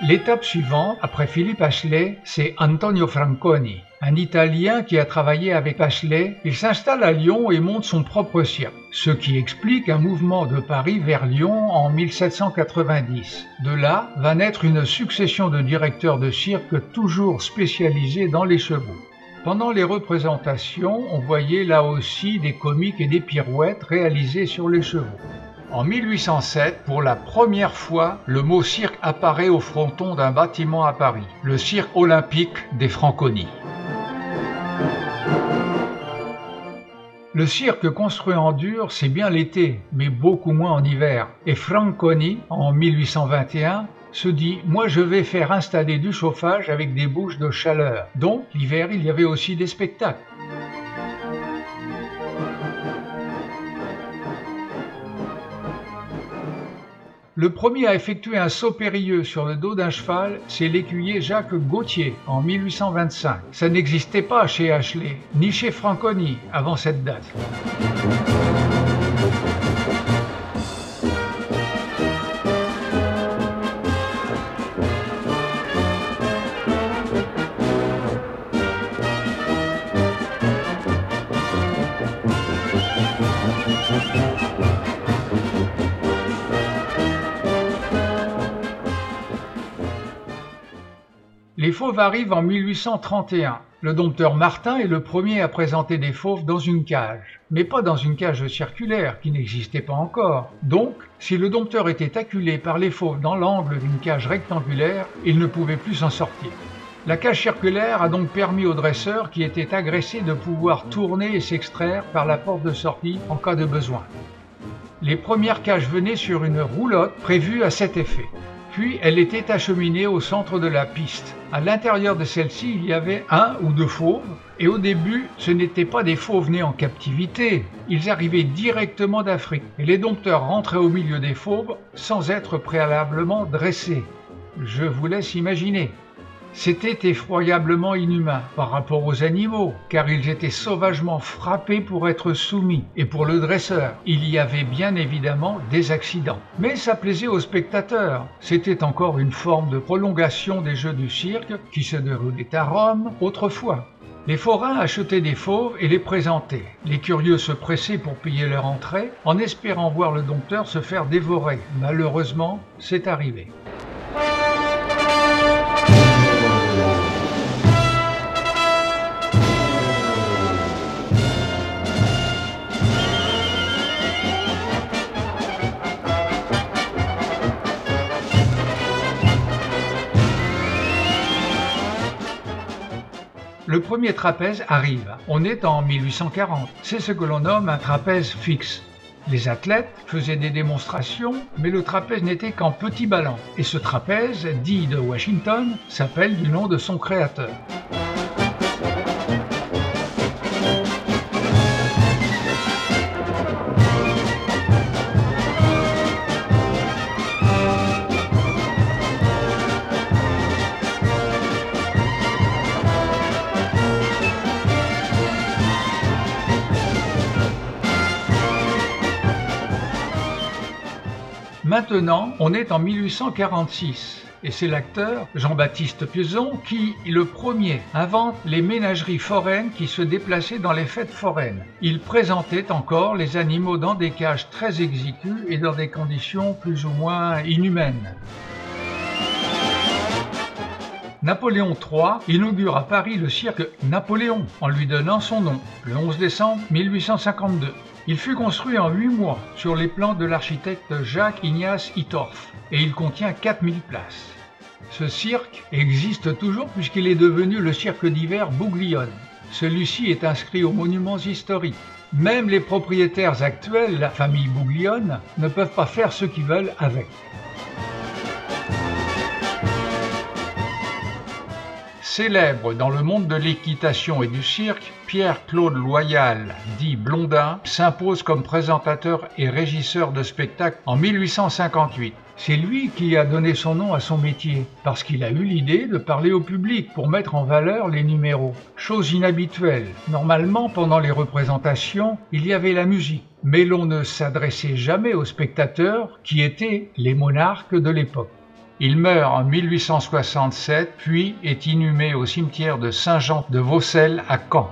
L'étape suivante, après Philippe Ashley, c'est Antonio Franconi, un Italien qui a travaillé avec Ashley. Il s'installe à Lyon et monte son propre cirque, ce qui explique un mouvement de Paris vers Lyon en 1790. De là va naître une succession de directeurs de cirque toujours spécialisés dans les chevaux. Pendant les représentations, on voyait là aussi des comiques et des pirouettes réalisées sur les chevaux. En 1807, pour la première fois, le mot cirque apparaît au fronton d'un bâtiment à Paris, le cirque olympique des Franconi. Le cirque construit en dur, c'est bien l'été, mais beaucoup moins en hiver. Et Franconi, en 1821, se dit « Moi je vais faire installer du chauffage avec des bouches de chaleur ». Donc l'hiver, il y avait aussi des spectacles. Le premier à effectuer un saut périlleux sur le dos d'un cheval, c'est l'écuyer Jacques Gauthier en 1825. Ça n'existait pas chez Ashley, ni chez Franconi avant cette date. Les fauves arrivent en 1831. Le dompteur Martin est le premier à présenter des fauves dans une cage, mais pas dans une cage circulaire qui n'existait pas encore. Donc, si le dompteur était acculé par les fauves dans l'angle d'une cage rectangulaire, il ne pouvait plus s'en sortir. La cage circulaire a donc permis au dresseur qui était agressé de pouvoir tourner et s'extraire par la porte de sortie en cas de besoin. Les premières cages venaient sur une roulotte prévue à cet effet. Puis elle était acheminée au centre de la piste. À l'intérieur de celle-ci, il y avait un ou deux fauves, et au début, ce n'étaient pas des fauves nés en captivité. Ils arrivaient directement d'Afrique, et les dompteurs rentraient au milieu des fauves sans être préalablement dressés. Je vous laisse imaginer. C'était effroyablement inhumain par rapport aux animaux, car ils étaient sauvagement frappés pour être soumis. Et pour le dresseur, il y avait bien évidemment des accidents. Mais ça plaisait aux spectateurs. C'était encore une forme de prolongation des jeux du cirque qui se déroulaient à Rome autrefois. Les forains achetaient des fauves et les présentaient. Les curieux se pressaient pour payer leur entrée, en espérant voir le dompteur se faire dévorer. Malheureusement, c'est arrivé. Le premier trapèze arrive. On est en 1840. C'est ce que l'on nomme un trapèze fixe. Les athlètes faisaient des démonstrations, mais le trapèze n'était qu'en petit ballon. Et ce trapèze, dit de Washington, s'appelle du nom de son créateur. Maintenant, on est en 1846 et c'est l'acteur Jean-Baptiste Piezon qui, le premier, invente les ménageries foraines qui se déplaçaient dans les fêtes foraines. Il présentait encore les animaux dans des cages très exiguës et dans des conditions plus ou moins inhumaines. Napoléon III inaugure à Paris le cirque Napoléon en lui donnant son nom, le 11 décembre 1852. Il fut construit en 8 mois sur les plans de l'architecte Jacques-Ignace Hittorf et il contient 4000 places. Ce cirque existe toujours puisqu'il est devenu le cirque d'hiver Bouglione. Celui-ci est inscrit aux monuments historiques. Même les propriétaires actuels, la famille Bouglione, ne peuvent pas faire ce qu'ils veulent avec. Célèbre dans le monde de l'équitation et du cirque, Pierre-Claude Loyal, dit Blondin, s'impose comme présentateur et régisseur de spectacles en 1858. C'est lui qui a donné son nom à son métier, parce qu'il a eu l'idée de parler au public pour mettre en valeur les numéros. Chose inhabituelle. Normalement, pendant les représentations, il y avait la musique, mais l'on ne s'adressait jamais aux spectateurs qui étaient les monarques de l'époque. Il meurt en 1867, puis est inhumé au cimetière de Saint-Jean de Vaucelles à Caen.